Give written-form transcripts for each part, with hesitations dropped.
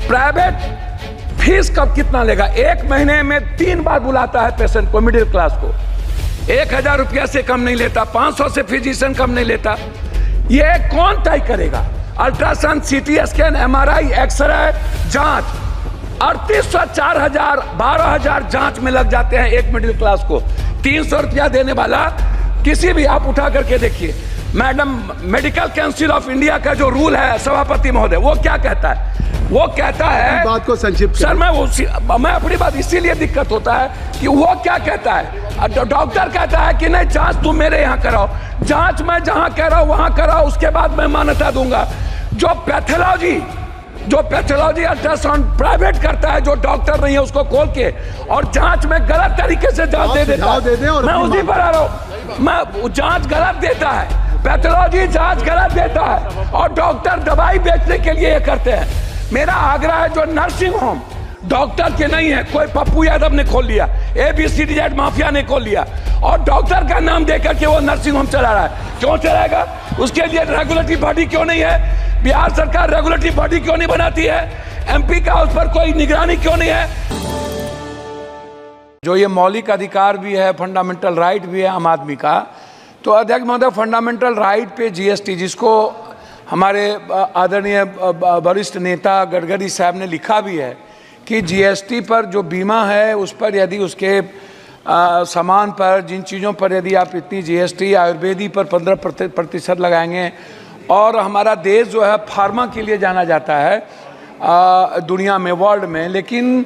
Private fees कब कितना लेगा? 1 महीने में 3 बार बुलाता है पेशेंट को, मिडिल क्लास को। 1000 रुपया से कम नहीं लेता, 500 से फिजिशियन कम नहीं लेता। ये कौन तय करेगा? Ultrasound, CT scan, MRI, x ray, जांच 3800, 4000, 12000 जांच में लग जाते हैं एक मिडिल क्लास को। 300 रुपया देने वाला किसी भी, आप उठा करके देखिए madam, medical council of India का जो रूल है सभापति महोदय, वो क्या कहता है? वो कहता है, बात को संक्षिप्त सर मैं अपनी बात, इसीलिए दिक्कत होता है कि वो क्या कहता है, डॉक्टर कहता है कि नहीं जांच तुम मेरे यहाँ कराओ, जांच मैं जहाँ कह रहा हूँ वहाँ कराओ, उसके बाद मैं मान्यता दूंगा। जो पैथोलॉजी अल्ट्रासाउंड प्राइवेट करता है, जो डॉक्टर नहीं है उसको खोल के और जांच में गलत तरीके से जांच दे देता है। मैं उसी पर आ रहा हूँ, मैं जांच गलत देता है, पैथोलॉजी जांच गलत देता है और डॉक्टर दवाई बेचने के लिए ये करते हैं। मेरा आग्रह है, जो नर्सिंग होम डॉक्टर के नहीं है, कोई पप्पू यादव ने खोल लिया, ABCD माफिया ने खोल लिया और डॉक्टर का नाम देकर के वो नर्सिंग होम चला रहा है। क्यों चलाएगा? उसके लिए रेगुलेटरी बॉडी क्यों नहीं है? बिहार सरकार रेगुलेटरी बॉडी क्यों नहीं बनाती है? MP का उस पर कोई निगरानी क्यों नहीं है? जो ये मौलिक अधिकार भी है, फंडामेंटल राइट भी है आम आदमी का, तो अध्यक्ष महोदय, फंडामेंटल राइट पे GST, जिसको हमारे आदरणीय वरिष्ठ नेता गडकरी साहब ने लिखा भी है कि GST पर जो बीमा है उस पर यदि उसके सामान पर, जिन चीज़ों पर यदि आप इतनी GST, आयुर्वेदी पर 15% लगाएंगे, और हमारा देश जो है फार्मा के लिए जाना जाता है दुनिया में, वर्ल्ड में, लेकिन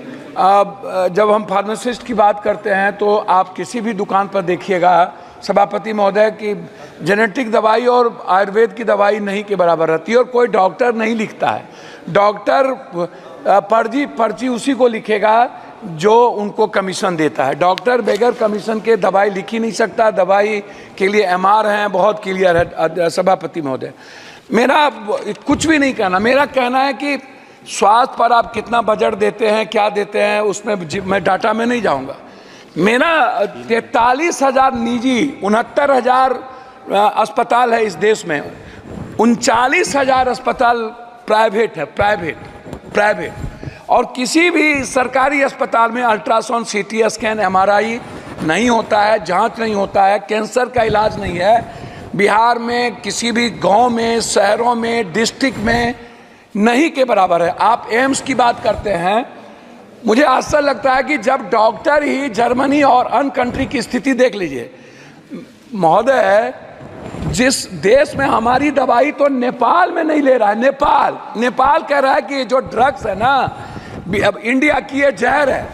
जब हम फार्मासिस्ट की बात करते हैं तो आप किसी भी दुकान पर देखिएगा सभापति महोदय की जेनेटिक दवाई और आयुर्वेद की दवाई नहीं के बराबर रहती है, और कोई डॉक्टर नहीं लिखता है। डॉक्टर पर्ची उसी को लिखेगा जो उनको कमीशन देता है। डॉक्टर बगैर कमीशन के दवाई लिख ही नहीं सकता। दवाई के लिए MR हैं, बहुत क्लियर है सभापति महोदय। मेरा कुछ भी नहीं कहना, मेरा कहना है कि स्वास्थ्य पर आप कितना बजट देते हैं, क्या देते हैं, उसमें मैं डाटा में नहीं जाऊंगा। मेरा 43,000 निजी, 69,000 अस्पताल है इस देश में, 39,000 अस्पताल प्राइवेट है, प्राइवेट। और किसी भी सरकारी अस्पताल में अल्ट्रासाउंड, CT स्कैन, MRI नहीं होता है, जांच नहीं होता है, कैंसर का इलाज नहीं है। बिहार में किसी भी गांव में, शहरों में, डिस्ट्रिक्ट में नहीं के बराबर है। आप एम्स की बात करते हैं, मुझे आश्चर्य लगता है कि जब डॉक्टर ही जर्मनी और अन्य कंट्री की स्थिति देख लीजिए महोदय, जिस देश में हमारी दवाई तो नेपाल में नहीं ले रहा है, नेपाल कह रहा है कि जो ड्रग्स है ना, अब इंडिया की ये जहर है,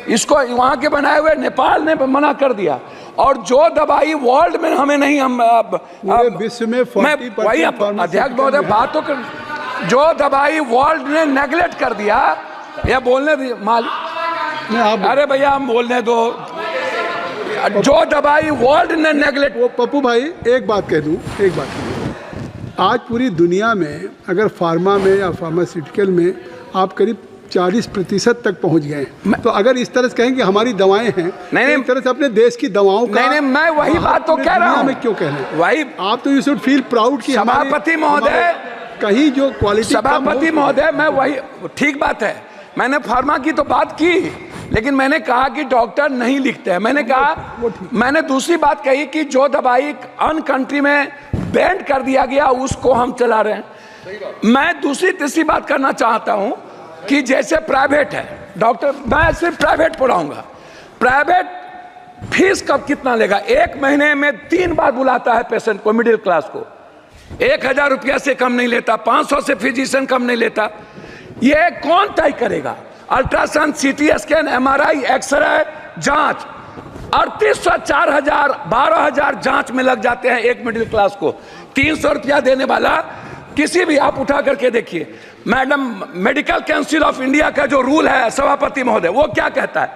इसको वहां के बनाए हुए नेपाल ने मना कर दिया। और जो दवाई वर्ल्ड में हमें नहीं, हम विश्व में वही अध्यक्ष महोदय बात तो कर, जो दवाई वर्ल्ड ने नेगलेक्ट कर दिया, या बोलने अरे भैया हम बोलने दो, जो दवाई वर्ल्ड ने नेगलेक्ट। वो पप्पू भाई एक बात कह दूं, आज पूरी दुनिया में अगर फार्मा में या फार्मास्यूटिकल में आप करीब 40% तक पहुंच गए, तो अगर इस तरह से कहें कि हमारी दवाएं हैं, नहीं, इस तरह से अपने देश की दवाओं का, नहीं, मैं वही बात तो कह रहा हूं। में क्यों कह रहे हैं वही आप तो यू शुड फील प्राउड कि सभापति महोदय, कहीं जो क्वालिटी, सभापति महोदय, मैं वही, ठीक बात है, मैंने फार्मा की तो बात की, लेकिन मैंने कहा कि डॉक्टर नहीं लिखते हैं। मैंने दूसरी बात कही कि जो दवाई अन्य कंट्री में बैन कर दिया गया उसको हम चला रहे हैं। मैं दूसरी तीसरी बात करना चाहता हूं कि जैसे प्राइवेट है डॉक्टर, मैं सिर्फ प्राइवेट पढ़ाऊंगा, प्राइवेट फीस कब कितना लेगा? 1 महीने में 3 बार बुलाता है पेशेंट को, मिडिल क्लास को। 1000 रुपया से कम नहीं लेता, 500 से फिजिशियन कम नहीं लेता। ये कौन तय करेगा? Ultrasound, CT scan, MRI, X ray, जांच 3800, 4000, 12000 जांच में लग जाते हैं एक मिडिल क्लास को। 300 रुपया देने वाला किसी भी, आप उठा करके देखिए madam, medical council of India का जो रूल है सभापति महोदय, वो क्या कहता है?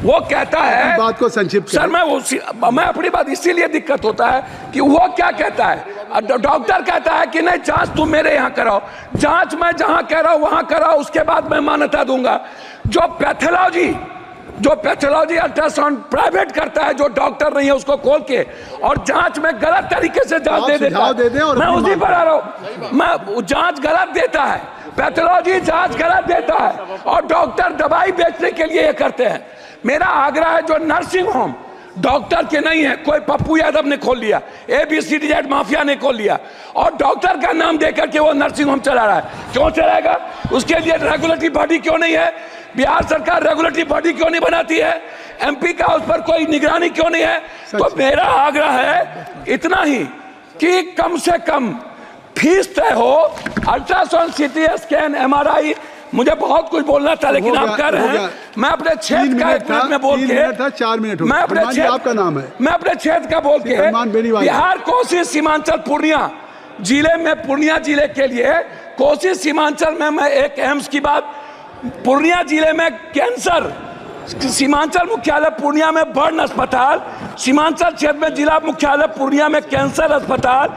वो कहता है, बात को संक्षिप्त सर मैं अपनी बात, इसीलिए दिक्कत होता है कि वो क्या कहता है, डॉक्टर कहता है कि नहीं जांच तुम मेरे यहाँ कराओ, जांच मैं जहाँ कह रहा हूँ वहाँ कराओ, उसके बाद मैं मान्यता दूंगा। जो पैथोलॉजी अल्ट्रासाउंड प्राइवेट करता है, जो डॉक्टर नहीं है उसको खोल के और जांच में गलत तरीके से जांच दे देता है। मैं उसी पर आ रहा हूँ, मैं जांच गलत देता है, पैथोलॉजी जांच गलत देता है और डॉक्टर दवाई बेचने के लिए ये करते हैं। मेरा आग्रह है जो नर्सिंग होम डॉक्टर के नहीं है, कोई पप्पू यादव ने खोल लिया, ABCD माफिया ने खोल लिया और डॉक्टर का नाम देकर के वो नर्सिंग होम चला रहा है। क्यों चलाएगा? उसके लिए रेगुलेटरी बॉडी क्यों नहीं है? बिहार सरकार रेगुलेटरी बॉडी क्यों नहीं बनाती है? MP का उस पर कोई निगरानी क्यों नहीं है? तो मेरा आग्रह है इतना ही कि कम से कम फीस तय हो, अल्ट्रासाउंड, CT स्कैन, MRI। मुझे बहुत कुछ बोलना था लेकिन आप कर रहे हैं। मैं अपने क्षेत्र का 1 मिनट में बोल के 4 मिनट मैं अपने क्षेत्र, आपका नाम है, मैं अपने क्षेत्र का बोल के बिहार, कोसी, सीमांचल, पूर्णिया जिले में, पूर्णिया जिले के लिए कोसी सीमांचल में मैं एक एम्स की बात, पूर्णिया जिले में कैंसर, सीमांचल मुख्यालय पूर्णिया में बर्न अस्पताल, सीमांचल क्षेत्र में जिला मुख्यालय पूर्णिया में कैंसर अस्पताल,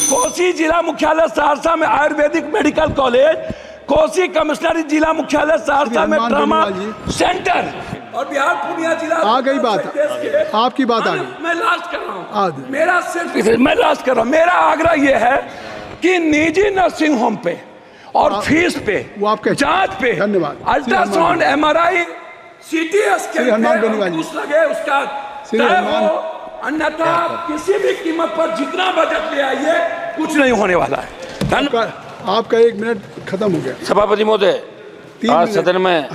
कोसी जिला मुख्यालय सहरसा में आयुर्वेदिक मेडिकल कॉलेज, कोसी कमिश्नरी जिला मुख्यालय सहरसा में ट्रामा सेंटर और बिहार पूर्णिया जिला। आ गई बात, आपकी बात आ गई। मैं लास्ट कर रहा हूँ, मेरा सिर्फ मैं लास्ट कर रहा हूँ। मेरा आग्रह यह है कि निजी नर्सिंग होम पे और फीस पे, जांच पे, अल्ट्रासाउंड, MRI, CT स्कैन लगे उसका तय हो, अन्यथा किसी भी कीमत पर जितना बजट ले आइए कुछ नहीं होने वाला है। आपका 1 मिनट खत्म हो गया। सभापति महोदय, आज सदन में